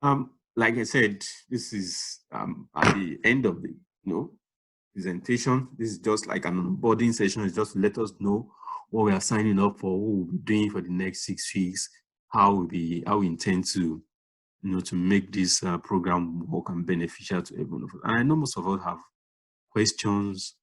Like I said, this is at the end of the presentation. This is just like an onboarding session. It's just to let us know what we are signing up for, what we'll be doing for the next 6 weeks, how we intend to to make this program work and beneficial to everyone of us. And I know most of us have questions,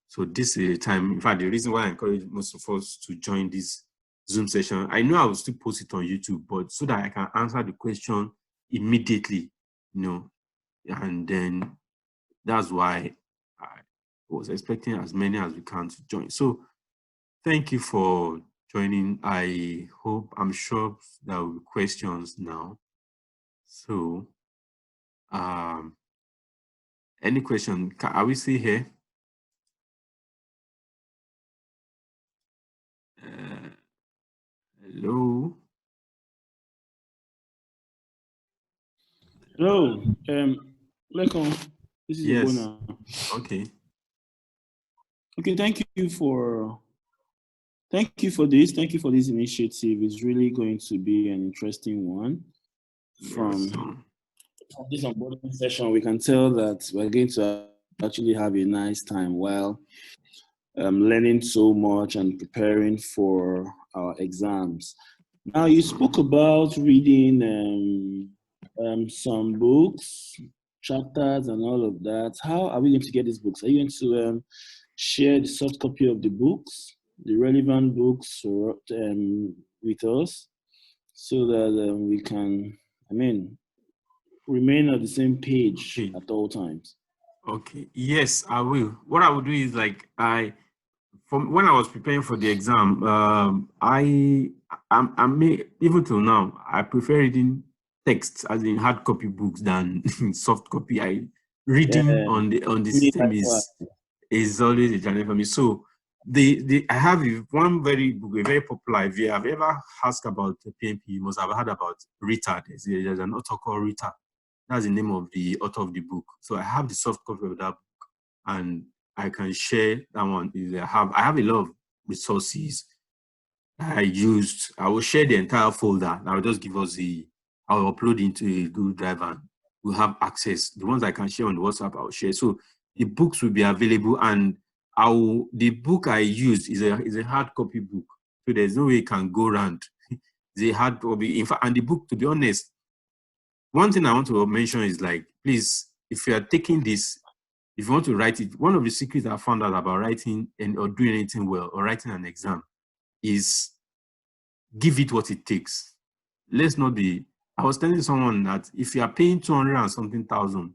So this is a time. In fact, the reason why I encourage most of us to join this Zoom session, I know I will still post it on YouTube, but so that I can answer the question immediately, and then that's why I was expecting as many as we can to join. So thank you for joining. I'm sure there will be questions now. So, any question? Are we still here? Hello? Hello, welcome. This is Yes. Obona. Okay. Okay, thank you for this. Thank you for this initiative. It's really going to be an interesting one. From this onboarding session, we can tell that we're going to actually have a nice time while learning so much and preparing for our exams. Now, you spoke about reading some books, chapters, and all of that. How are we going to get these books? Are you going to share the soft copy of the books, the relevant books, with us, so that we can, remain on the same page at all times? Okay. Yes, I will. What I will do is from when I was preparing for the exam, even till now, I prefer reading text as in hard copy books than soft copy. Reading on the system is always a challenge for me. So I have one very book, a very popular. If you have ever asked about the PMP, you must have heard about Rita. There's an author called Rita. That's the name of the author of the book. So I have the soft copy of that book, and I can share that one. I have a lot of resources I used. I will share the entire folder. I will just give us I will upload into a Google Drive, and we'll have access. The ones I can share on WhatsApp, I'll share. So the books will be available, and the book I used is a hard copy book. So there's no way it can go around. The hard copy. In fact, and the book, to be honest, one thing I want to mention is please, if you are taking this, if you want to write it, one of the secrets I found out about writing or doing anything well or writing an exam is give it what it takes. Let's not be. I was telling someone that if you are paying 200 and something thousand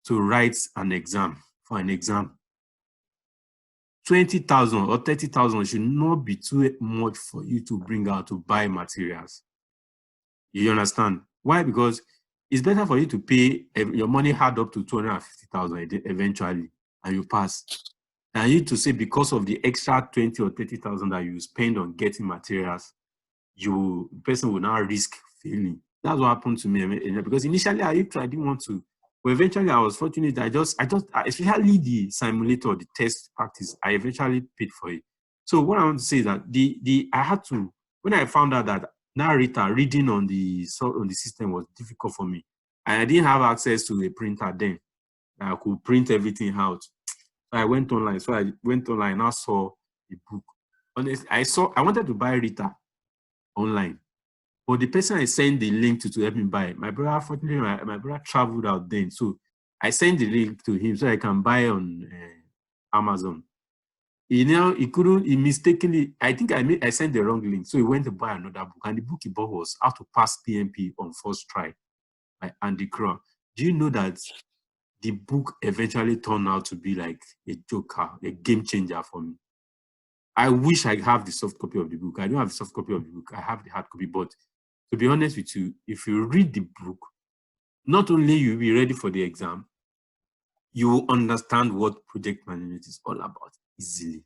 to write an exam for an exam, 20,000 or 30,000 should not be too much for you to bring out to buy materials. You understand? Why? Because it's better for you to pay your money hard up to 250,000 eventually, and you pass, than you to say because of the extra 20 or 30,000 that you spend on getting materials, the person will now risk failing. That's what happened to me. Because initially I didn't want to, but eventually I was fortunate. Especially the simulator, the test practice, I eventually paid for it. So what I want to say is that I had to, when I found out that narrator reading on the system was difficult for me, and I didn't have access to a printer then. I could print everything out. I went online. So I went online and I saw the book. Honestly, I wanted to buy Rita online, but the person I sent the link to help me buy, my brother, fortunately, my brother traveled out then. So I sent the link to him so I can buy on Amazon. He mistakenly, I think I sent the wrong link. So he went to buy another book, and the book he bought was How to Pass PMP on First Try by Andy Crow. Do you know that the book eventually turned out to be like a joker, a game changer for me? I wish I have the soft copy of the book. I don't have the soft copy of the book. I have the hard copy. But to be honest with you, if you read the book, not only you'll be ready for the exam, you will understand what project management is all about easily.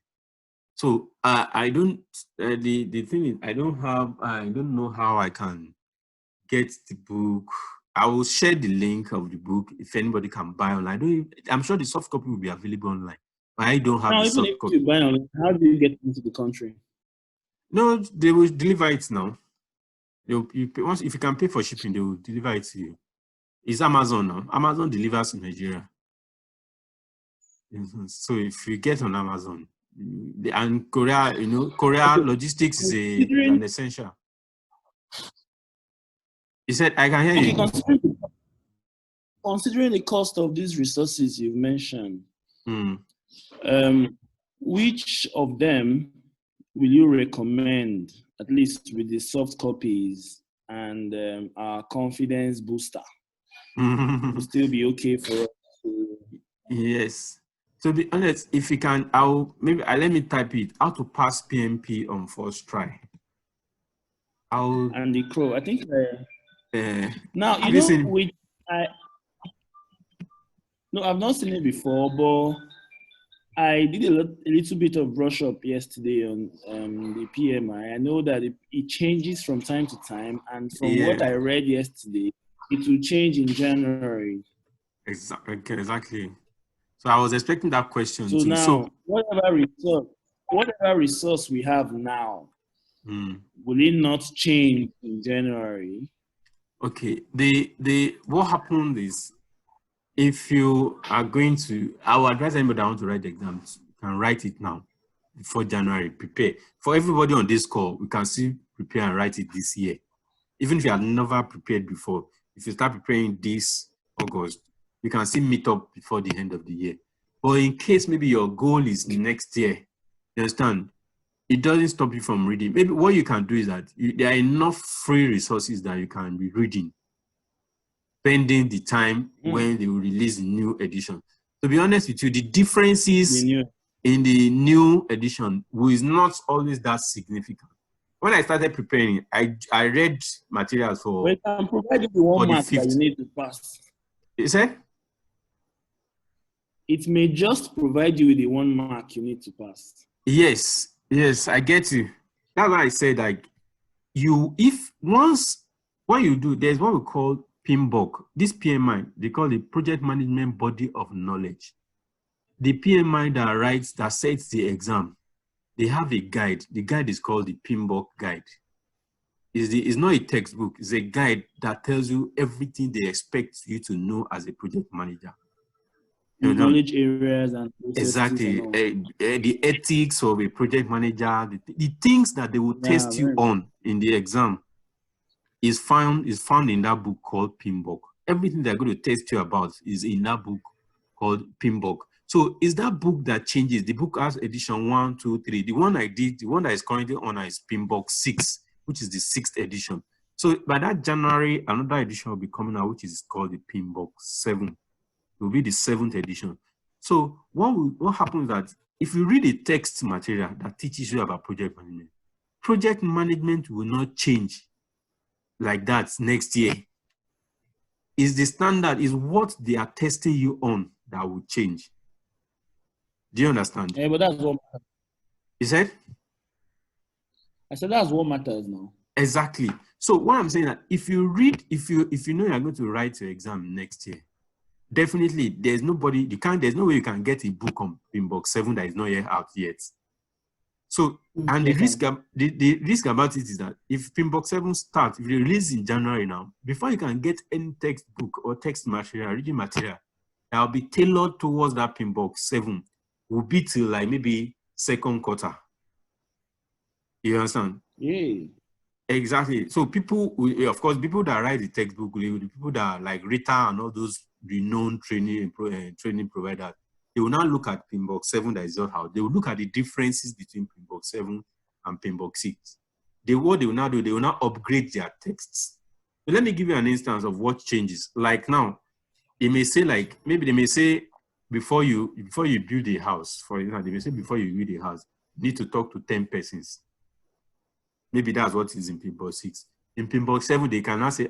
So I don't. The thing is, I don't know how I can get the book. I will share the link of the book if anybody can buy online. I'm sure the soft copy will be available online. But I don't have Now, the even soft if copy. you buy online, how do you get into the country? No, they will deliver it now. You pay, once if you can pay for shipping, they will deliver it to you. It's Amazon now. Amazon delivers in Nigeria. So if you get on Amazon, and Korea, Korea logistics is an essential. He said, I can hear you. Considering the cost of these resources you've mentioned, which of them will you recommend, at least with the soft copies and our confidence booster? Will still be okay for us to... Yes. To be honest, if you can, let me type it. How to pass PMP on first try. And the Crow. I think now no, I've not seen it before, but I did a little bit of brush up yesterday on the PMI. I know that it changes from time to time, and from what I read yesterday, it will change in January. Exactly. So I was expecting that question so too. Now, whatever resource we have now, will it not change in January? Okay. What happened is, if you are going to, I would advise anybody that wants to write the exams, you can write it now before January. Prepare. For everybody on this call, we can still prepare and write it this year. Even if you have never prepared before, if you start preparing this August, you can still meet up before the end of the year. But in case maybe your goal is next year, you understand, it doesn't stop you from reading. Maybe what you can do is that there are enough free resources that you can be reading pending the time when they will release the new edition. To be honest with you, the differences in the new edition is not always that significant. When I started preparing, I read materials for... But it can provide you the one mark that you need to pass. You said? It may just provide you with the one mark you need to pass. Yes, I get you. That's why I said, like, what you do, there's what we call PMBOK. This PMI, they call it Project Management Body of Knowledge. The PMI that sets the exam, they have a guide. The guide is called the PMBOK guide. It's not a textbook. It's a guide that tells you everything they expect you to know as a project manager. Knowledge areas and exactly the ethics of a project manager, the things that they will test you on in the exam is found in that book called PMBOK. Everything they're going to test you about is in that book called PMBOK. So is that book that changes. The book has edition 1, 2, 3. The one I did, the one that is currently on is PMBOK 6, which is the 6th edition. So by that January, another edition will be coming out, which is called the PMBOK 7. It will be the 7th edition. So what happens is that if you read a text material that teaches you about project management will not change like that next year. Is the standard, is what they are testing you on that will change. Do you understand? Yeah, but that's what matters. You said? I said that's what matters now. Exactly. So what I'm saying that if you read, if you know you're going to write your exam next year, definitely there's no way you can get a book on PMBOK 7 that is not yet out yet. So, and the risk about it is that if PMBOK 7 starts, if you release in January now, before you can get any textbook or text material, reading material, that will be tailored towards that PMBOK 7, will be till like maybe 2nd quarter. You understand? Yeah. Exactly. So people, of course, people that write the textbook, the people that are like Rita and all those renowned training providers, they will not look at PMBOK 7 that is not out. They will look at the differences between PMBOK 7 and PMBOK 6. What they will now do, they will now upgrade their texts. So let me give you an instance of what changes. Like now, they may say maybe they may say before you build a house, for example, they may say before you build a house, you need to talk to 10 persons. Maybe that's what is in PMBOK 6. In PMBOK 7, they can now say,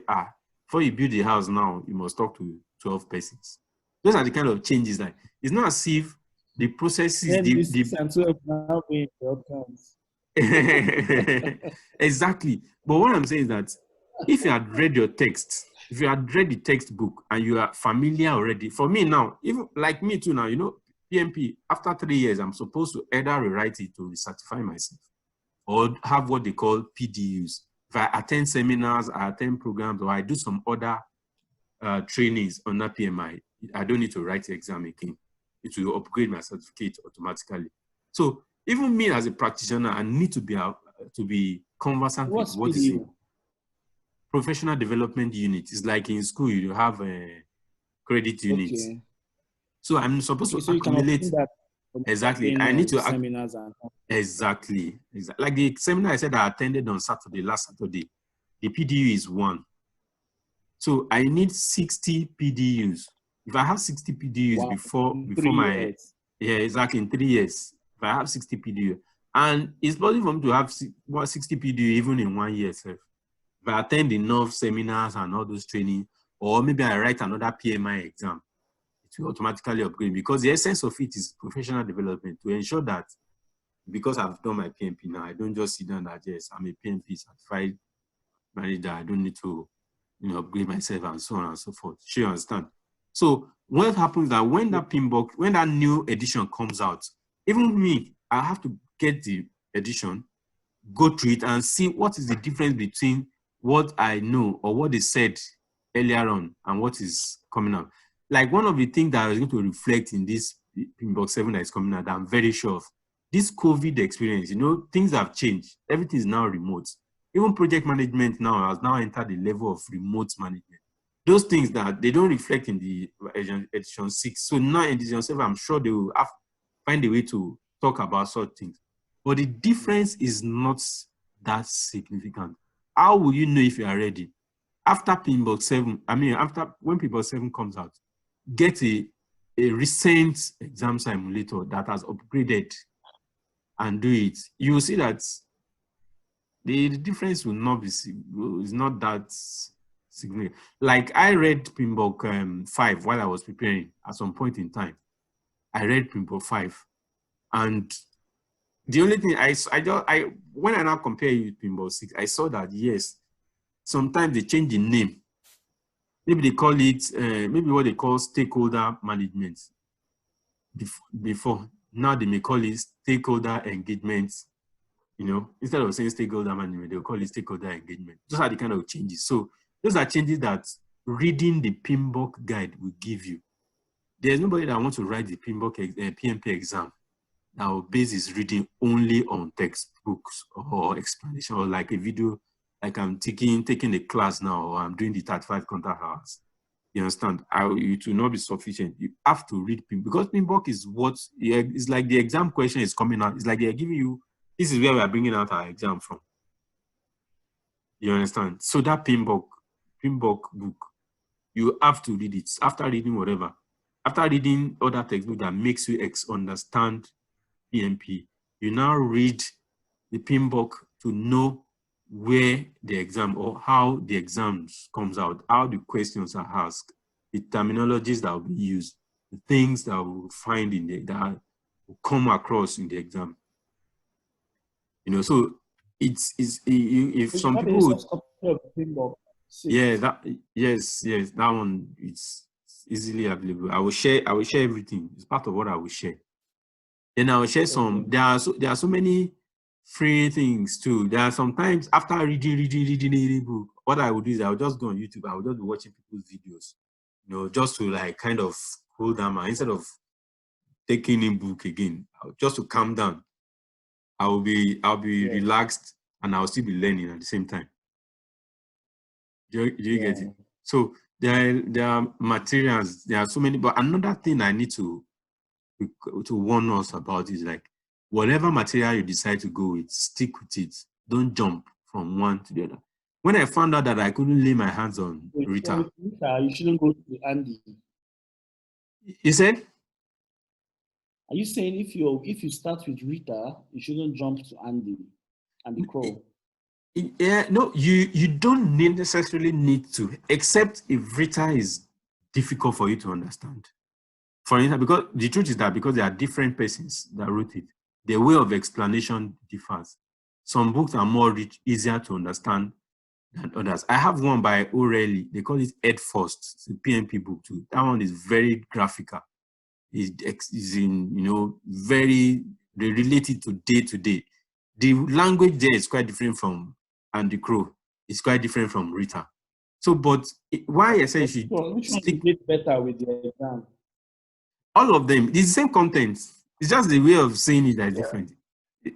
before you build a house now, you must talk to 12 persons. Those are the kind of changes that it's not as if the processes... the 6 and 12 now being the outcomes. Exactly. But what I'm saying is that if you had read your text, if you had read the textbook and you are familiar already, for me now, even like me too now, PMP, after 3 years, I'm supposed to either rewrite it to recertify myself or have what they call PDUs, If I attend seminars, I attend programs, or I do some other trainings on that PMI, I don't need to write the exam again. It will upgrade my certificate automatically. So even me as a practitioner, I need to be conversant with what is it. Professional development unit. It's like in school, you have a credit unit. Okay. So I'm supposed to So accumulate. You can that Exactly. I need to seminars and exactly. Like the seminar I said I attended on Saturday, last Saturday. The PDU is 1. So I need 60 PDUs. If I have 60 PDUs before my years. Yeah, exactly, in 3 years. If I have 60 PDU, and it's possible for me to have 60 PDU even in 1 year. If I attend enough seminars and all those training, or maybe I write another PMI exam, it will automatically upgrade, because the essence of it is professional development, to ensure that because I've done my PMP now, I don't just sit down that, yes, I'm a PMP certified manager, I don't need to upgrade myself and so on and so forth. Sure, you understand? So what happens that when that PMBOK, when that new edition comes out, even me, I have to get the edition, go through it and see what is the difference between what I know or what they said earlier on and what is coming out. Like one of the things that I was going to reflect in this PMBOK 7 that is coming out, that I'm very sure of, this COVID experience, things have changed. Everything is now remote. Even project management now has now entered the level of remote management. Those things that they don't reflect in the edition 6. So now in edition 7, I'm sure they will find a way to talk about such things. But the difference is not that significant. How will you know if you are ready? After PMBOK 7, after when PMBOK 7 comes out, get a recent exam simulator that has upgraded and do it. You will see that the difference will not be, is not that significant. Like I read PMBOK 5 while I was preparing at some point in time. I read PMBOK 5, and the only thing when I now compare it with PMBOK 6, I saw that yes, sometimes they change the name. Maybe they call it maybe what they call stakeholder management before. Now they may call it stakeholder engagement. Instead of saying stakeholder management, they'll call it stakeholder engagement. Those are the kind of changes. So those are changes that reading the PMBOK guide will give you. There's nobody that wants to write the PMP exam that will base his reading only on textbooks or explanation, or like a video, like I'm taking a class now, or I'm doing the 35 contact hours. You understand? It will not be sufficient. You have to read PMBOK, because PMBOK is it's like the exam question is coming out. It's like they're giving you, this is where we are bringing out our exam from. You understand? So that PMBOK book, you have to read it. After reading whatever, after reading other textbook that makes you understand PMP, you now read the PMBOK to know where the exam, or how the exams comes out, how the questions are asked, the terminologies that will be used, the things that we'll find that will come across in the exam. So if some people would, yes, that one, it's easily available. I will share everything. It's part of what I will share. Then I will share some. There are so many free things too. There are sometimes after reading the book, what I would do is I would just go on YouTube. I would just be watching people's videos, just to like kind of cool down, instead of taking in book again, just to calm down. I'll be relaxed, and I'll still be learning at the same time. Do you get it? So there are materials. There are so many. But another thing I need to warn us about is, like, whatever material you decide to go with, stick with it. Don't jump from one to the other. When I found out that I couldn't lay my hands on Rita, you shouldn't go to Andy. You said? Are you saying if you start with Rita, you shouldn't jump to Andy and the Crow? Yeah, no, you don't necessarily need to, except if Rita is difficult for you to understand. For instance, because the truth is that because there are different persons that wrote it, the way of explanation differs. Some books are more easier to understand than others. I have one by O'Reilly. They call it Ed First. It's a PMP book too. That one is very graphical. Is in, very, they relate it to day to day. The language there is quite different from Andy Crow. is quite different from Rita. So, but why I say you should which one stick is better with the exam? all of them. It's the same content. It's just the way of saying it that is different.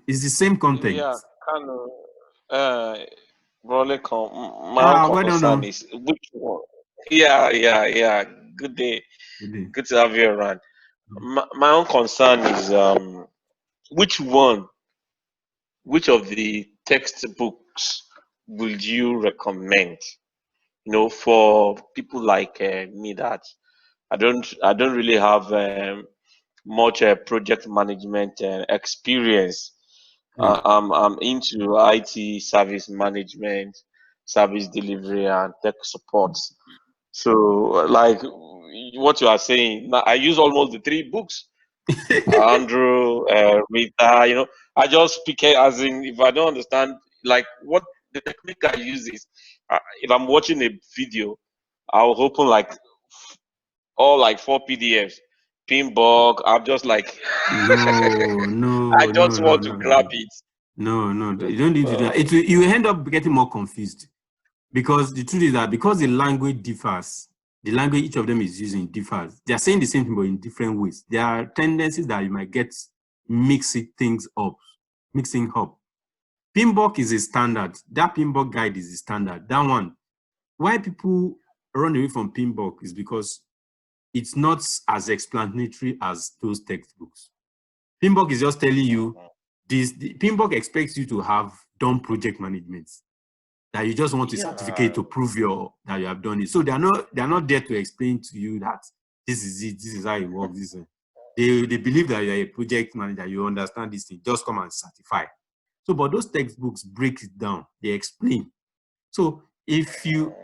It's the same content. Yeah, kind of. My own Well done. concern is which one. Yeah. Good day. Good day. Good to have you around. My own concern is which one, which of the textbooks would you recommend? For people like me that I don't really have much project management experience. I'm into IT service management, service delivery, and tech support. So, like what you are saying, now I use almost the three books. Andrew, Rita, I just speak it as in if I don't understand, like what the technique I use is, if I'm watching a video, I'll open like all like 4 PDFs. Pinbook, I'm just like, No. I just want to grab it. No, you don't need to do that. You end up getting more confused because the truth is that because the language differs, the language each of them is using differs. They are saying the same thing but in different ways. There are tendencies that you might get mixing up. Pinbook is a standard. That Pinbook guide is a standard. That one. Why people run away from Pinbook is because it's not as explanatory as those textbooks. Pinbook is just telling you this. Pinbook expects you to have done project management, that you just want a certificate to prove that you have done it. So they are not there to explain to you that this is it, this is how it works. They believe that you are a project manager, you understand this thing, just come and certify. So, but those textbooks break it down, they explain. So if you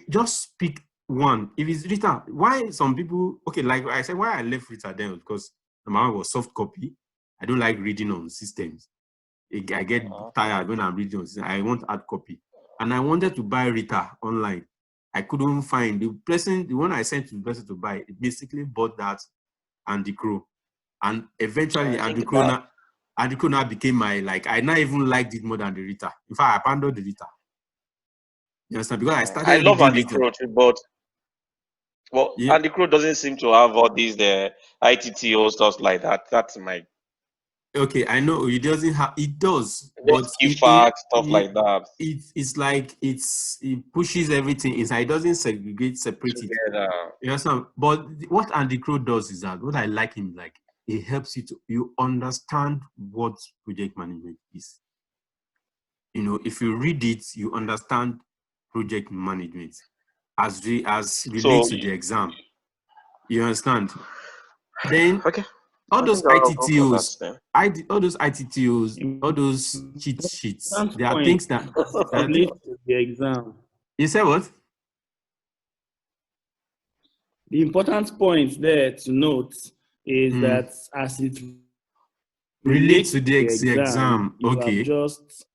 just pick one, if it's Rita, why some people, okay, like I said, why I left Rita then was because the one was soft copy. I don't like reading on systems. I get tired when I'm reading on systems. I want hard copy. And I wanted to buy Rita online. I couldn't find the one I sent to the person to buy. It basically bought that and the Crow. And eventually Andy Crow now became my, like, I not even liked it more than the Rita. In fact, I abandoned the Rita. You understand? Because I started. I love Andy Crow too, but Andy Crow doesn't seem to have all these ITTO stuff like that. That's my. Okay, I know it doesn't have. It does, but stuff like that. It's like it pushes everything inside. It doesn't separate it. You understand? But what Andy Crow does is that what I like him like. It helps you understand what project management is. If you read it, you understand project management as relates to the exam. You understand? Then all those ITTOs, all those cheat sheets, there are things that relate to the exam. You said what? The important point there to note is that as it relates to the exam, you okay, have just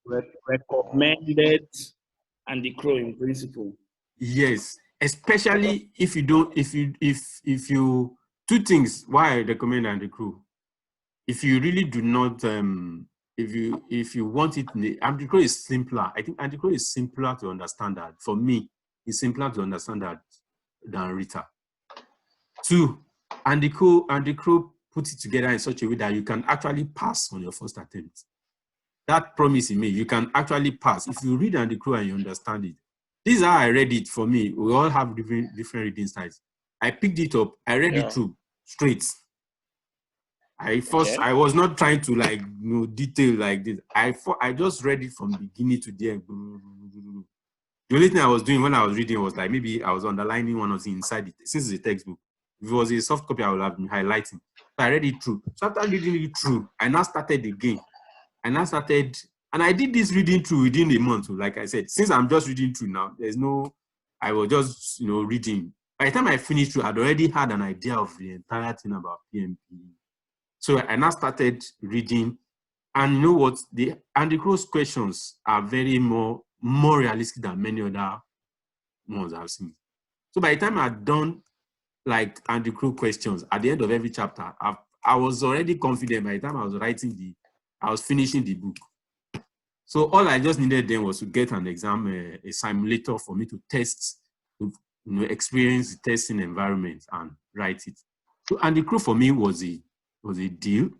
recommended Andy Crow in principle. Yes, especially if you don't, if you two things why I recommend Andy Crow. If you really do not, if you want it, Andy Crow is simpler. I think Andy Crow is simpler to understand that. For me, it's simpler to understand that than Rita. Two, Andy Crow put it together in such a way that you can actually pass on your first attempt. That promise he made, you can actually pass. If you read Andy Crow and you understand it. This is how I read it for me. We all have different reading styles. I picked it up, I read it through straight. I was not trying to detail like this. I just read it from beginning to the end. The only thing I was doing when I was reading was like maybe I was underlining one of the inside it. Since it's a textbook. If it was a soft copy, I would have been highlighting. So I read it through. So after reading it through, I now started again. And I did this reading through within a month. Like I said, since I'm just reading through now, I was just, reading. By the time I finished through, I'd already had an idea of the entire thing about PMP. So I now started reading. And you know what? The Andy Crow's questions are very more realistic than many other ones I've seen. So by the time I'd done like Andy Crow questions at the end of every chapter, I was already confident by the time I was finishing the book. So all I just needed then was to get an exam, a simulator for me to test, to experience the testing environment and write it. So, and the crew for me was a deal.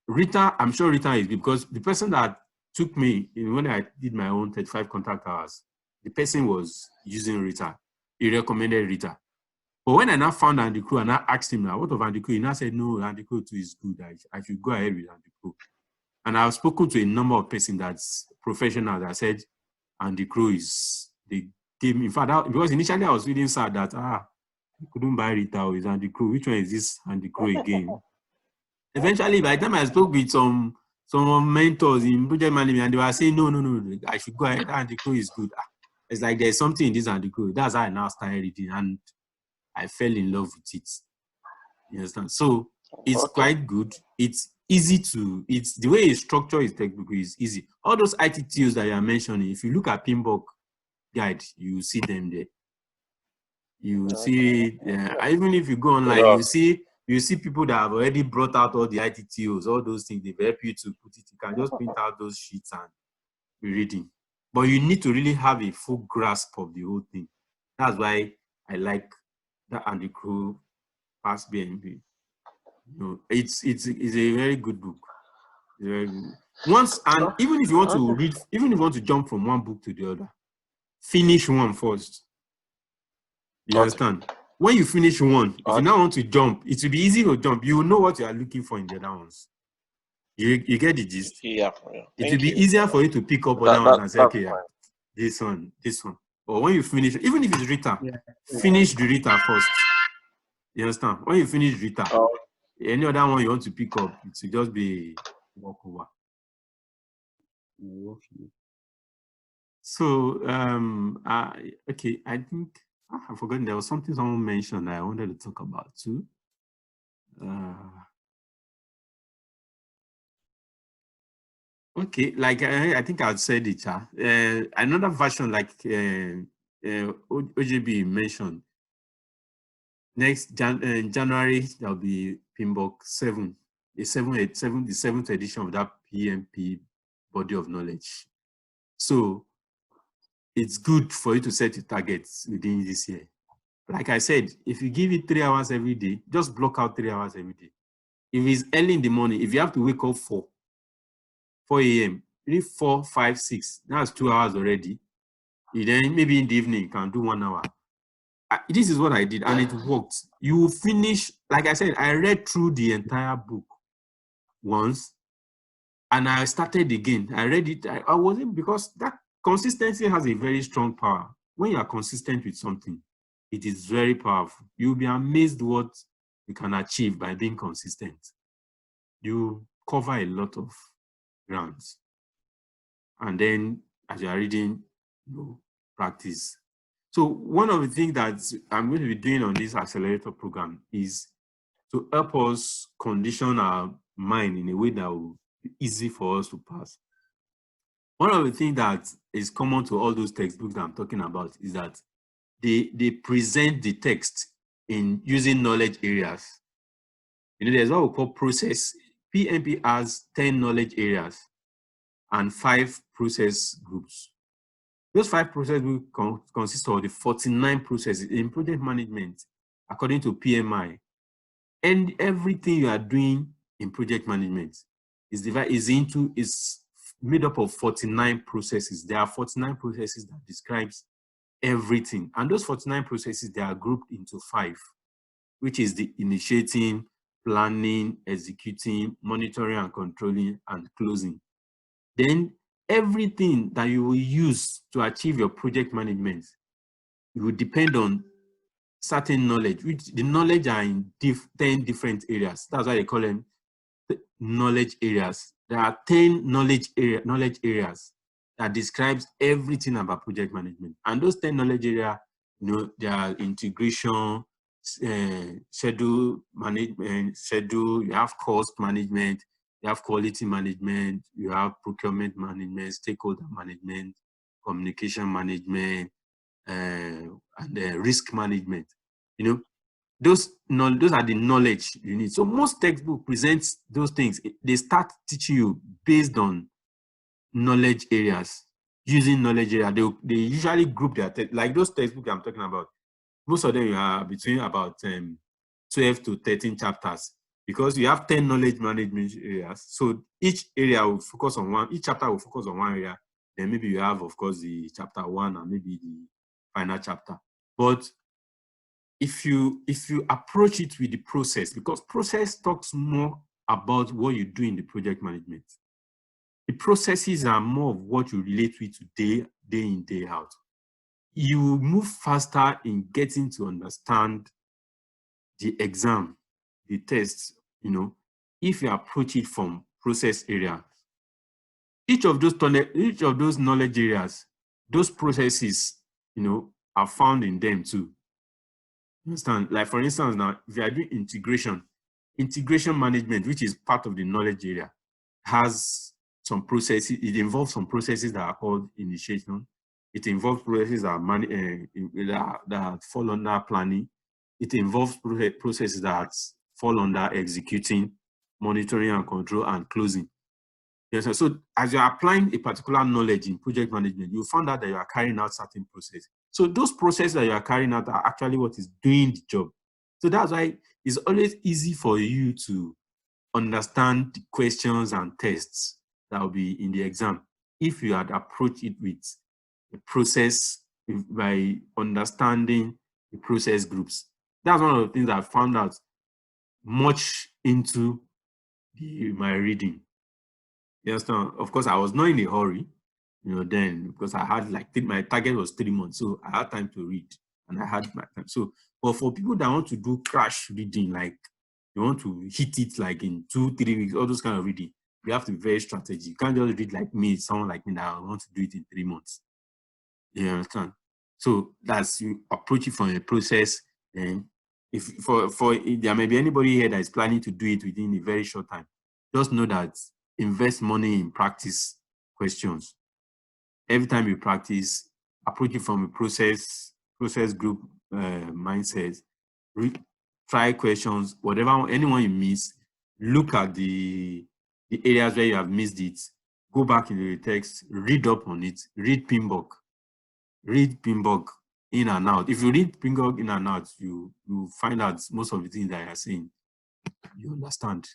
Rita, I'm sure Rita is, because the person that took me when I did my own 35 contact hours, the person was using Rita. He recommended Rita. But when I now found Andy Crew and I asked him, what of Andy Crew? He now said, no, Andy Crew too is good. I should go ahead with Andy Crew. And I've spoken to a number of persons that's professional that said Andy Crew is, they gave me, in fact, because initially I was feeling sad that, I couldn't buy Rita or is Andy Crew. Which one is this Andy Crew again? Eventually, by the time I spoke with some mentors in project management, and they were saying, no, I should go ahead. Andy Crew is good. It's like there's something in this Andy Crew. That's how I now started reading, and I fell in love with it. You understand? So it's quite good. It's easy to, it's the way it's structured is technical, is easy. All those IT tools that you are mentioning, if you look at PMP guide, you see them there. You see, even if you go online, you see people that have already brought out all the IT tools, all those things. They help you to put it. You can just print out those sheets and be reading. But you need to really have a full grasp of the whole thing. That's why I like that Andy Crew past PMP. It's a very good book. Very good. Once, and even if you want to read, even if you want to jump from one book to the other, finish one first. You understand? When you finish one, if you now want to jump, it will be easy to jump. You will know what you are looking for in the other ones. You get the gist? Yeah. It will be easier for you to pick up other ones and say, okay, this one. Or when you finish, even if it's Rita, finish the Rita first. You understand? When you finish Rita, any other one you want to pick up, it will just be walkover. So, okay, I think I've forgotten there was something someone mentioned that I wanted to talk about too. Okay, like I think I'd said it. Another version like OJB mentioned. Next January there'll be PMP 7, the 7th edition of that PMP body of knowledge. So it's good for you to set your targets within this year. Like I said, if you give it 3 hours every day, just block out 3 hours every day. If it's early in the morning, if you have to wake up 4 a.m., maybe 4, 5, 6, that's 2 hours already. Then maybe in the evening, you can do 1 hour. This is what I did, and it worked. You will finish, like I said, I read through the entire book once, and I started again. I read it. I wasn't, because that consistency has a very strong power. When you are consistent with something, it is very powerful. You'll be amazed what you can achieve by being consistent. You cover a lot of grounds. And then as you are reading, practice. So one of the things that I'm going to be doing on this accelerator program is to help us condition our mind in a way that will be easy for us to pass. One of the things that is common to all those textbooks that I'm talking about is that they present the text in using knowledge areas. There's what we call process. PMP has 10 knowledge areas and 5 process groups. Those 5 process groups consist of the 49 processes in project management, according to PMI. And everything you are doing in project management is made up of 49 processes. There are 49 processes that describes everything. And those 49 processes, they are grouped into 5, which is the initiating, planning, executing, monitoring and controlling, and closing. Then everything that you will use to achieve your project management, it will depend on certain knowledge, which the knowledge are in 10 different areas. That's why they call them knowledge areas. There are 10 knowledge areas that describes everything about project management. And those 10 knowledge areas, they are integration, schedule management, you have cost management, you have quality management, you have procurement management, stakeholder management, communication management, and risk management. Those are the knowledge you need. So most textbook presents those things. They start teaching you based on knowledge areas. Using knowledge area, they usually group their like those textbooks I'm talking about. Most of them are between about 12 to 13 chapters, because you have 10 knowledge management areas. So each area will focus on one, each chapter will focus on one area. Then maybe you have, of course, the chapter 1 and maybe the final chapter. But if you approach it with the process, because process talks more about what you do in the project management. The processes are more of what you relate with day in, day out. You move faster in getting to understand the exam, the test, if you approach it from process area. Each of those knowledge areas, those processes, are found in them too. You understand? Like, for instance, now, if you are doing integration management, which is part of the knowledge area, has some processes. It involves some processes that are called initiation. It involves processes that fall under planning. It involves processes that fall under executing, monitoring and control, and closing. Yes, so as you're applying a particular knowledge in project management, you find out that you are carrying out certain processes. So those processes that you are carrying out are actually what is doing the job. So that's why it's always easy for you to understand the questions and tests that will be in the exam if you had approached it with the process by understanding the process groups. That's one of the things I found out much into my reading. You understand? Of course, I was not in a hurry, then, because I had my target was 3 months, so I had time to read and I had my time. So, but for people that want to do crash reading, like you want to hit it like in 2-3 weeks, all those kind of reading, you have to be very strategic. You can't just read like me, someone like me that want to do it in 3 months. You understand? So that's, you approach it from a process. And if there may be anybody here that is planning to do it within a very short time, just know that invest money in practice questions. Every time you practice, approach it from a process group mindset. Try questions, anyone you miss, look at the areas where you have missed it, go back into the text, read up on it, read PMP. Read PMP in and out. If you read PMP in and out, you find out most of the things that I are saying, you understand.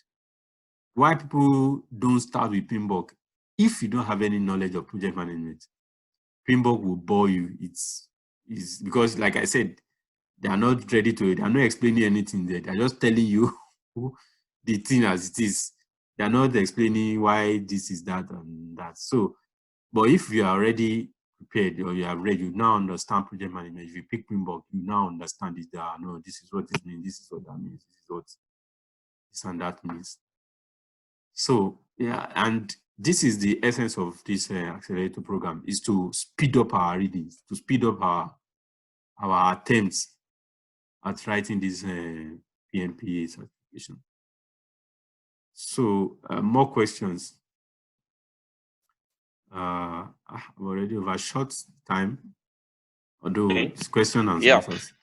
Why people don't start with PMP? If you don't have any knowledge of project management, PMP will bore you. It's because, like I said, they are not ready to it. They are not explaining anything there. They are just telling you the thing as it is. They are not explaining why this is that and that. So, but if you are already prepared or you have read, you now understand project management. If you pick PMP, you now understand it. No, this is what this means. This is what that means. This is what this and that means. So, yeah, and this is the essence of this accelerator program, is to speed up our readings, to speed up our attempts at writing this PMP certification. So, more questions. I've already overshot time, although it's question and answers.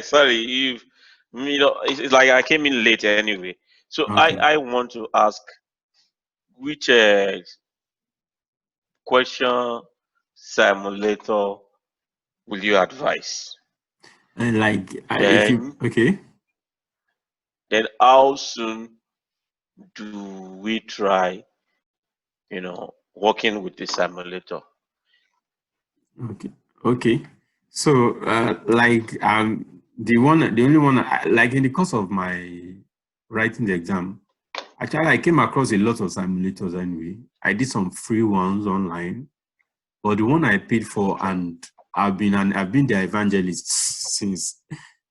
Sorry, it's like I came in late anyway. So Okay. I want to ask, which question simulator will you advise? And Then how soon do we try, working with the simulator? Okay. So, the only one, like in the course of my writing the exam, actually I came across a lot of simulators anyway. I did some free ones online, but the one I paid for, and I've been the evangelist since,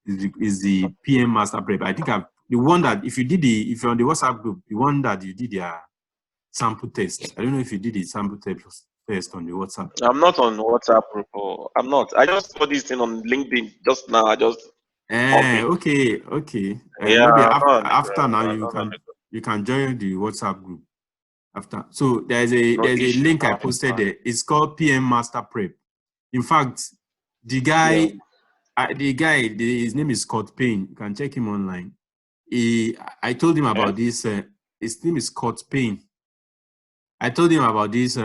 is the PM Master Prep. I think the one that if you're on the WhatsApp group, the one that you did their sample test. I don't know if you did the sample test on the WhatsApp. I'm not on WhatsApp group. I'm not. I just saw this thing on LinkedIn just now. I just okay. yeah, Maybe after now you can join the WhatsApp group after. So there's a link I posted there. It's called PM Master Prep. In fact, the guy, his name is Scott Payne. You can check him online. I told him about this. His name is Scott Payne. I told him about this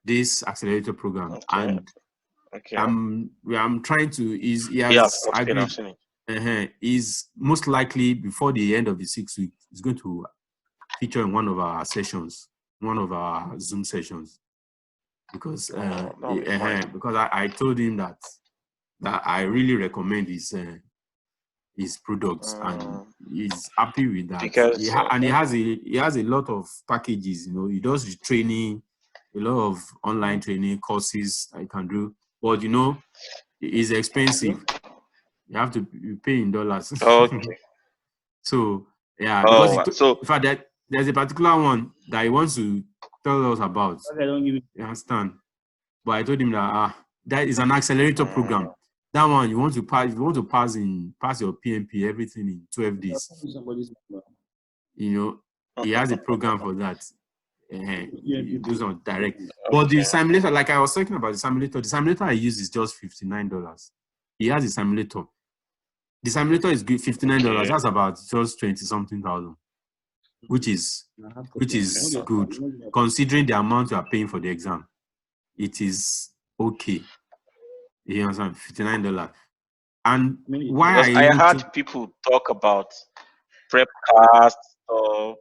this accelerator program, and I'm trying to. He has agreed. I've seen it. Is most likely before the end of the 6 weeks, is going to feature in one of our sessions, one of our Zoom sessions, because because I told him that I really recommend his products, and he's happy with that. Because he has a lot of packages. You know, he does the training, a lot of online training courses I can do, but you know, it's expensive. You have to pay in dollars. Okay. So yeah, because in fact there's a particular one that he wants to tell us about. Okay, don't give it. You understand? But I told him that that is an accelerator program. That one you want to pass. You want to pass your PMP, everything in 12 days. You know, he has a program for that. He does not direct. But the simulator, like I was talking about, the simulator I use is just $59. He has a simulator. The simulator is good, $59. That's about just 20-something thousand, which is good considering the amount you are paying for the exam. It is okay. You understand? $59. And why I heard people talk about Prepcast or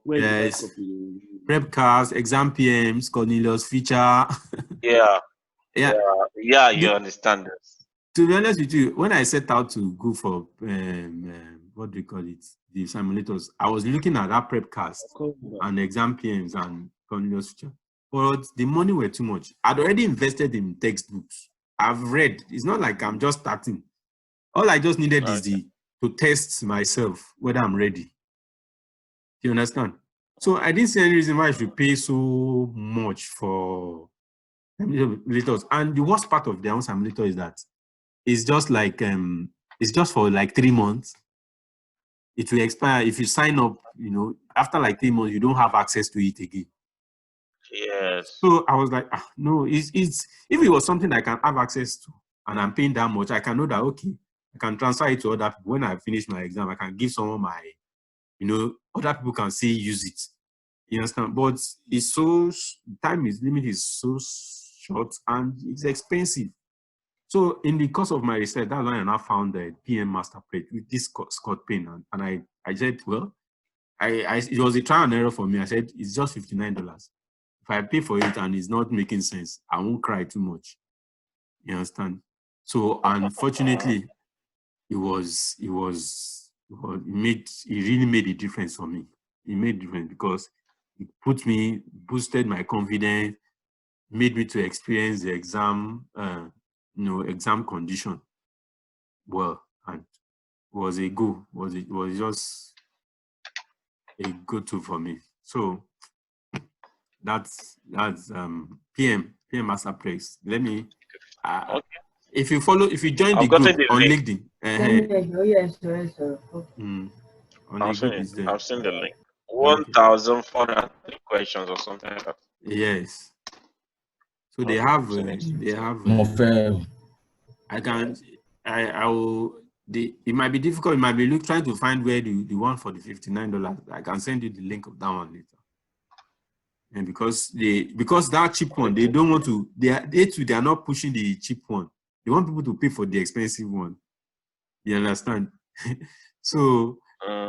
Prepcast, exam PMs, Cornelius feature. You understand this. To be honest with you, when I set out to go for what do you call it, the simulators, I was looking at that Prepcast and exam PMs and Cornelius feature, but the money were too much. I'd already invested in textbooks. I've read. It's not like I'm just starting. All I just needed is to test myself whether I'm ready. You understand? So I didn't see any reason why I should pay so much for simulators. And the worst part of their own simulator is that it's just like it's just for like 3 months. It will expire if you sign up. You know, after like 3 months, you don't have access to it again. Yes. So I was like, no, it's if it was something I can have access to and I'm paying that much, I can know that okay, I can transfer it to other people. When I finish my exam, I can give someone my, you know, other people can still use it. You understand? But it's so time is limit is so short and it's expensive. So in the course of my research, that's when I now found the PM Master Plate with this Scott Payne, and I said, well, it was a trial and error for me. I said it's just $59. If I pay for it and it's not making sense, I won't cry too much. You understand? So unfortunately, it really made a difference for me. It made a difference because it boosted my confidence, made me to experience the exam, exam condition well, and was a go. Was just a go-to for me. So that's PM Master Place. Let me if you join the group on LinkedIn. I've seen the link. 1,400 questions or something like that. Yes. So they have it might be difficult. It might be trying to find where the one for the $59. I can send you the link of that one later. And because that cheap one, they don't want to. They are not pushing the cheap one. They want people to pay for the expensive one. You understand? So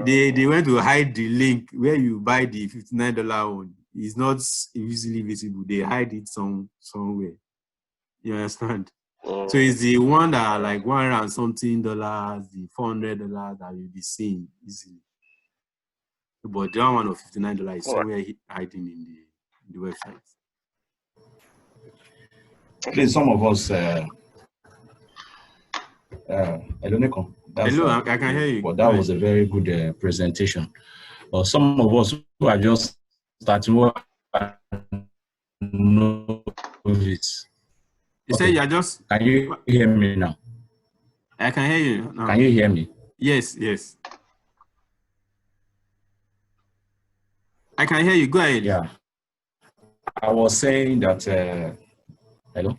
they went to hide the link where you buy the $59 one. It's not easily visible. They hide it somewhere. You understand? So it's the one that are like $100 and something, the $400 that you'll be seeing easily. But the one of $59 is somewhere hiding in the website. Okay, some of us hello, I can hear you. But that was a very good presentation. Some of us who are just starting novice. You say you're just. Can you hear me now? I can hear you now. Can you hear me? Yes. I can hear you. Go ahead. Yeah. I was saying that. Hello.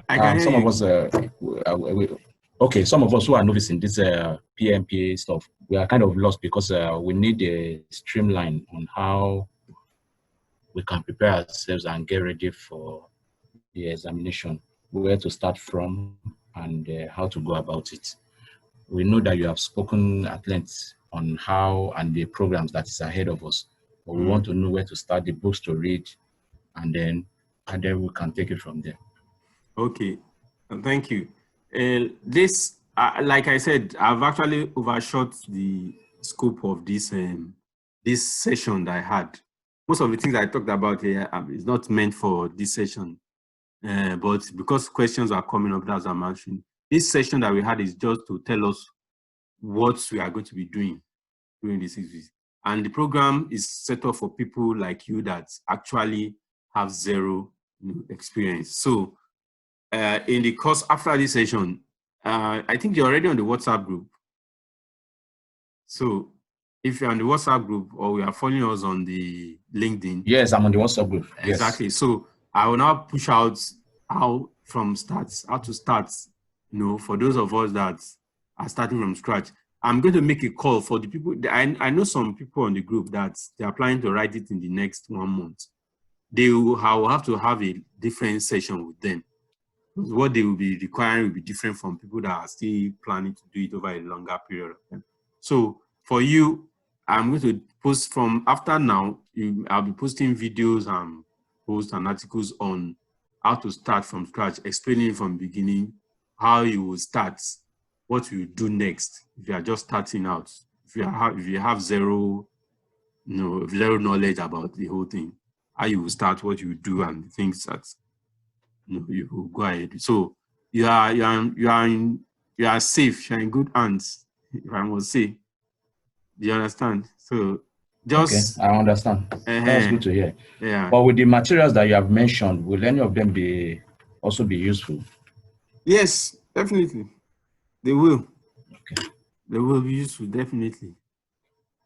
I can hear some you. of us. Okay, some of us who are novice in this PMP stuff, we are kind of lost because we need a streamline on how we can prepare ourselves and get ready for the examination, where to start from and how to go about it. We know that you have spoken at length on how and the programs that is ahead of us, but we want to know where to start, the books to read, and then we can take it from there. Okay, thank you. This, like I said, I've actually overshot the scope of this this session that I had. Most of the things I talked about here is not meant for this session, but because questions are coming up, that's what I'm answering. This session that we had is just to tell us what we are going to be doing during the 6 weeks. And the program is set up for people like you that actually have zero experience. So in the course after this session, I think you're already on the WhatsApp group. So if you're on the WhatsApp group or you are following us on the LinkedIn. Yes, I'm on the WhatsApp group. Yes. Exactly. So I will now push out how to start, for those of us that are starting from scratch. I'm going to make a call for the people. I know some people on the group that they're planning to write it in the next 1 month. I will have to have a different session with them. What they will be requiring will be different from people that are still planning to do it over a longer period of time. So for you, I'm going to post from after now, I'll be posting videos and posts and articles on how to start from scratch, explaining from the beginning how you will start, what you do next if you are just starting out. If you have zero knowledge about the whole thing, how you will start, what you do, and things that you will go ahead. So you are safe. You're in good hands, if I must say. Do you understand? So just okay, I understand. That's good to hear. Yeah. But with the materials that you have mentioned, will any of them also be useful? Yes, definitely. They will. Okay. They will be useful, definitely.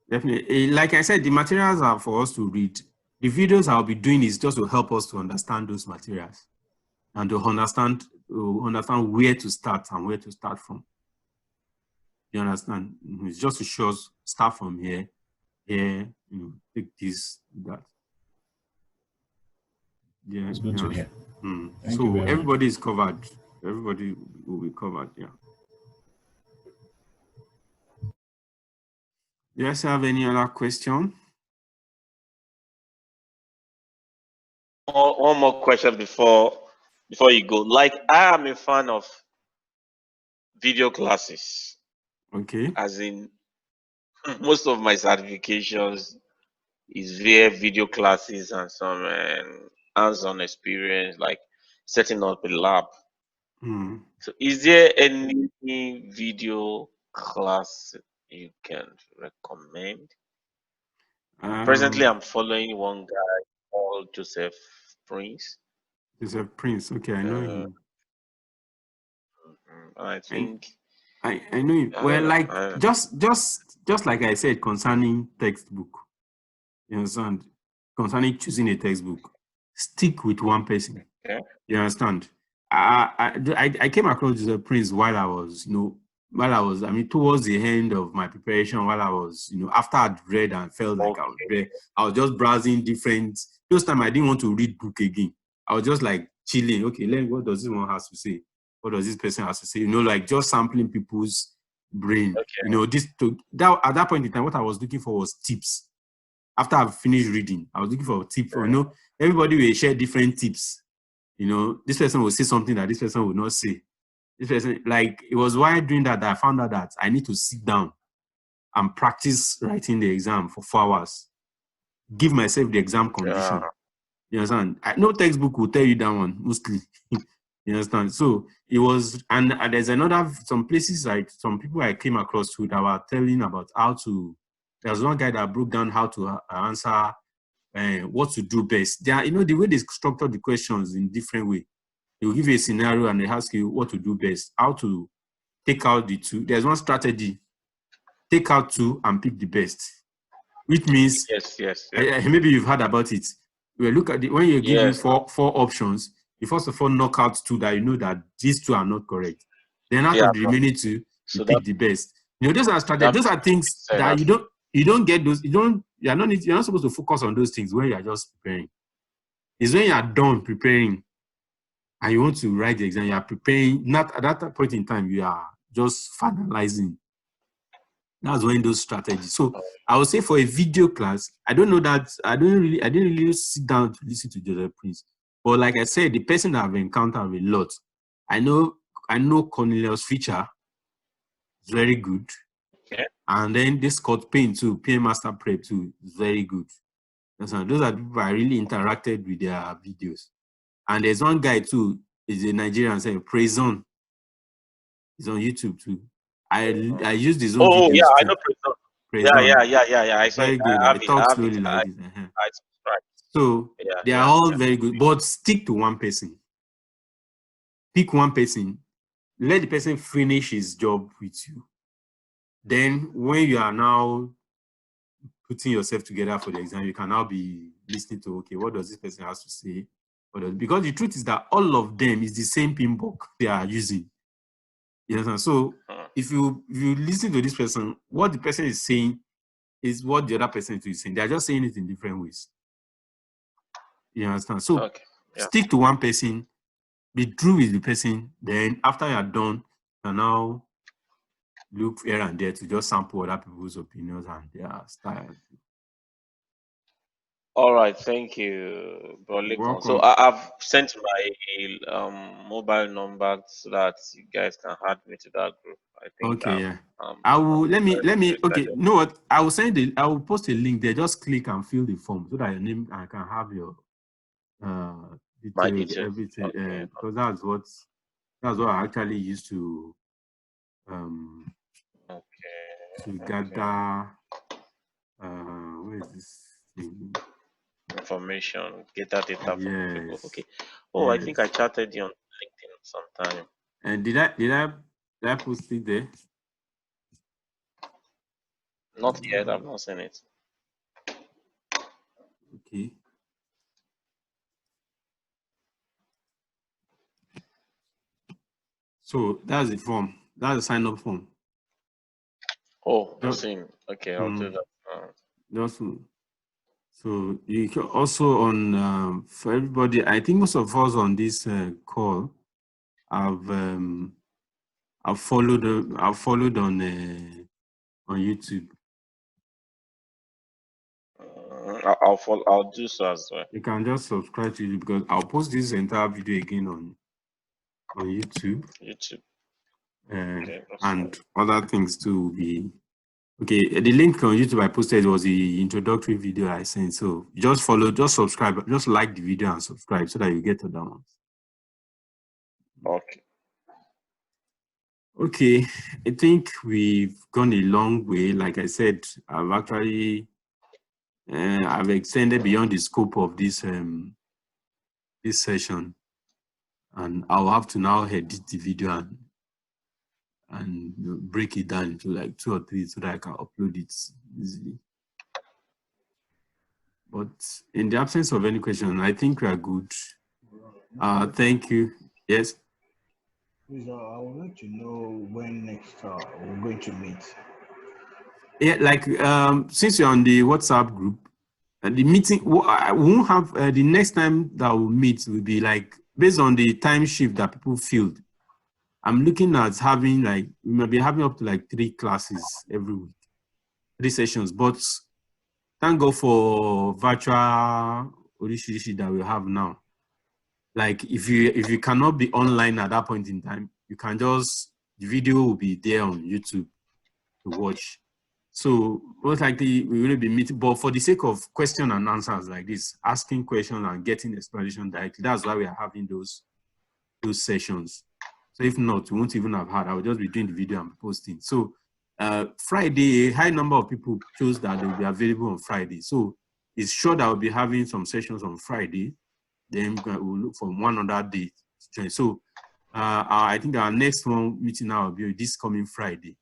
Definitely. Like I said, the materials are for us to read. The videos I'll be doing is just to help us to understand those materials and to understand where to start and where to start from. You understand? It's just to show us start from here, take this, that. Yeah, it's good to hear. So everybody is covered. Everybody will be covered. Yeah. Do you guys have any other question? One more question before you go. Like, I am a fan of video classes. Okay. As in, most of my certifications is via video classes and some hands-on experience, like setting up a lab. So is there any video class you can recommend? Presently, I'm following one guy called Joseph Prince. Joseph Prince, okay, I know him. I think I know him. Well, like just like I said concerning textbook, you understand? Concerning choosing a textbook, stick with one person. Okay. You understand? I came across Joseph Prince while I was, towards the end of my preparation, while I was, after I'd read and felt like I was just browsing different. Those time I didn't want to read book again. I was just like chilling. Okay, what does this one have to say? What does this person have to say? Like just sampling people's brain. Okay. At that point in time, what I was looking for was tips. After I've finished reading, I was looking for tips. Right. Everybody will share different tips. This person will say something that this person will not say. This person, like, it was while doing that I found out that I need to sit down and practice writing the exam for 4 hours. Give myself the exam condition. You understand? No textbook will tell you that one, mostly. You understand? So it was, and there's some places, like some people I came across who that were telling about there's one guy that broke down how to answer what to do best. They are, the way they structure the questions in different way. They will give you a scenario and they ask you what to do best, how to take out the two. There's one strategy: take out two and pick the best, which means yes. Maybe you've heard about it. Well, look at when you're given four options. You first of all knock out two that you know that these two are not correct. Then out of the remaining two, you pick the best. Those are strategies. Those are things that you don't get those, you're not supposed to focus on those things when you are just preparing. It's when you are done preparing and you want to write the exam, you are preparing, not at that point in time, you are just finalizing. That's when those strategies. So I would say for a video class, I don't know that I didn't really sit down to listen to Joseph Prince. But like I said, the person that I've encountered a lot, I know Cornelius Fisher is very good. Okay. And then this Scott Payne too, PM Master Prep too, is very good. Those are the people I really interacted with their videos. And there's one guy too, is a Nigerian, say Prezon. He's on YouTube too. I used his own videos. Oh yeah, I too. know Prezon. Prezon. Yeah. I saw Very it. good. I I have it. talk I have slowly it. like this. I subscribe. So they are all very good, but stick to one person. Pick one person. Let the person finish his job with you. Then when you are now putting yourself together for the exam, you can now be listening to, okay, what does this person have to say? Because the truth is that all of them is the same pin book they are using. You understand? So if you listen to this person, what the person is saying is what the other person is saying. They are just saying it in different ways. You understand? So stick to one person, be true with the person. Then after you're done, you can now look here and there to just sample other people's opinions and their style. All right, thank you, Bro Lekon. So Welcome. I've sent my mobile number so that you guys can add me to that group. I think Okay, yeah. I will let me okay. You know what? I will post a link there. Just click and fill the form so that your name, I can have your my details, details. everything. Okay. Because that's what I actually used to gather. Where is this thing? Information, get that data from people. Okay. Oh, Yes. I think I chatted you on LinkedIn sometime. And did I post it there? Not yet. I've not seen it. Okay. So that's the form. That's the sign-up form. Oh, I've seen. Okay, I'll do that. Just so you can also on for everybody. I think most of us on this call have followed on YouTube. I'll follow. I'll do so as well. You can just subscribe to it because I'll post this entire video again on YouTube. YouTube. Okay, and other things too will be okay. The link on YouTube I posted was the introductory video I sent. So just follow, just subscribe, just like the video and subscribe so that you get to that one. Okay. Okay, I think we've gone a long way. Like I said, I've actually I've extended beyond the scope of this this session, and I'll have to now edit the video and break it down into like 2 or 3 so that I can upload it easily. But in the absence of any question, I think we are good. Thank you. Yes. Please, I would like to know when next we're going to meet. Yeah, like since you're on the WhatsApp group, the meeting we won't have the next time that we'll meet will be like based on the time shift that people filled. I'm looking at having like we might be having up to like 3 classes every week, 3 sessions. But thank God for virtual orishirishi that we have now. Like if you cannot be online at that point in time, you can just the video will be there on YouTube to watch. So most likely we will be meeting, but for the sake of question and answers like this, asking questions and getting explanation directly, that's why we are having those sessions. So if not, we won't even have had. I will just be doing the video and posting. So Friday, a high number of people chose that they will be available on Friday. So it's sure that we'll be having some sessions on Friday. Then we'll look for one other day to join. So I think our next one meeting now will be this coming Friday.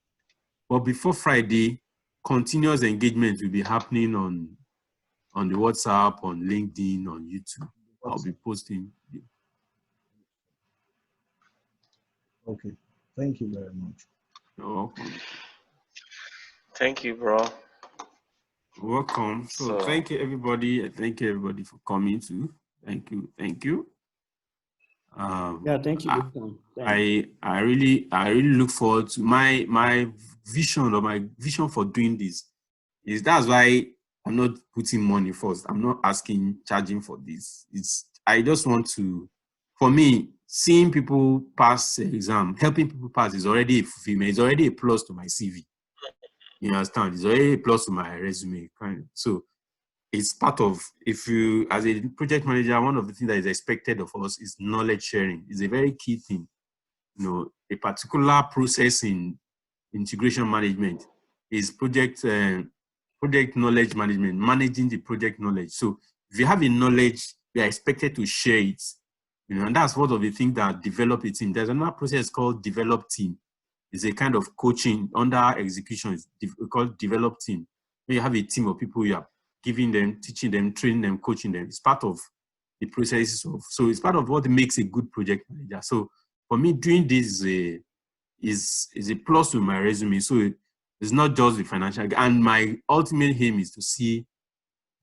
But before Friday, continuous engagement will be happening on the WhatsApp, on LinkedIn, on YouTube. I'll be posting. Okay, thank you very much. You're welcome. Thank you, bro. Welcome. So thank you everybody. Thank you everybody for coming too. Thank you. Thank you. Yeah, thank you. I really look forward to my vision, or my vision for doing this is, that's why I'm not putting money first. I'm not charging for this. I just want to, for me, seeing people pass exam, helping people pass is already a fulfillment. It's already a plus to my CV. You understand? It's already a plus to my resume. So it's part of, if you, as a project manager, one of the things that is expected of us is knowledge sharing. It's a very key thing. You know, a particular process in integration management is project knowledge management, managing the project knowledge. So if you have a knowledge, you are expected to share it. You know, and that's one of the things that develop a team. There's another process called develop team. It's a kind of coaching under execution. It's called develop team. When you have a team of people, you are giving them, teaching them, training them, coaching them. It's part of the processes of, so it's part of what makes a good project manager. So for me, doing this is a plus to my resume. So it's not just the financial, and my ultimate aim is to see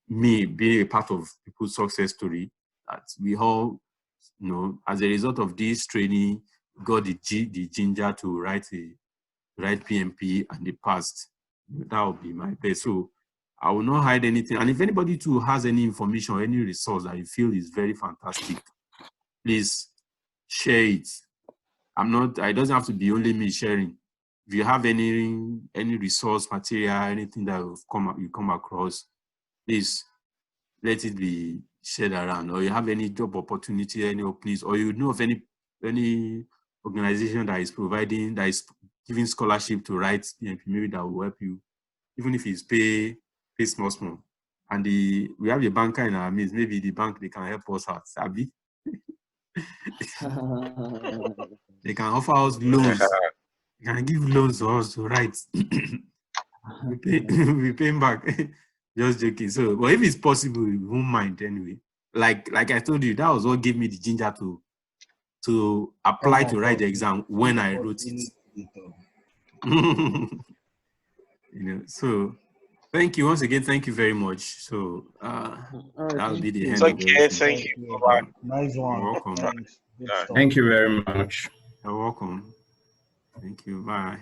me being a part of people's success story, that we all, you know, as a result of this training, got the ginger to write PMP and the past. That would be my best. So I will not hide anything. And if anybody too has any information or any resource that you feel is very fantastic, please share it. It doesn't have to be only me sharing. If you have any resource material, anything that you come across, please let it be shared around. Or you have any job opportunity, any openings, or you know of any organization that is giving scholarship to write PMP, maybe that will help you, even if it's pay small. And we have a banker in our midst. Maybe the bank, they can help us out, Sabi. They can offer us loans. They can give loans to us to write. we pay back. Just joking. So, but if it's possible, we won't mind anyway. Like I told you, that was what gave me the ginger to apply to write the exam when I wrote it. You know, so thank you once again. Thank you very much. So that'll be the end of everything. Thank you. Bye. Nice one. You're welcome. Thanks. Good stuff. Thank you very much. You're welcome. Thank you. Bye.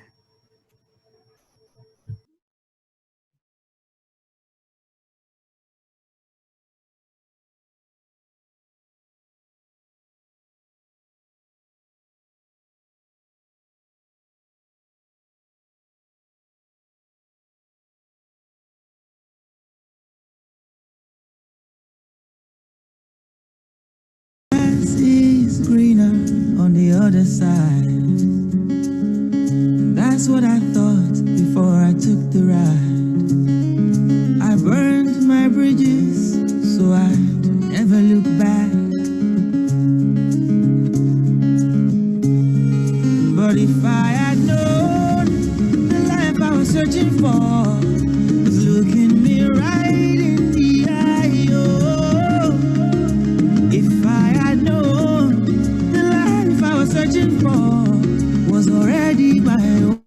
Is greener on the other side. That's what I thought before I took the ride. I burned my bridges so I'd never look back. But if I had known the life I was searching for was looking me right in the eye, oh. If I had known the life I was searching for was already my own.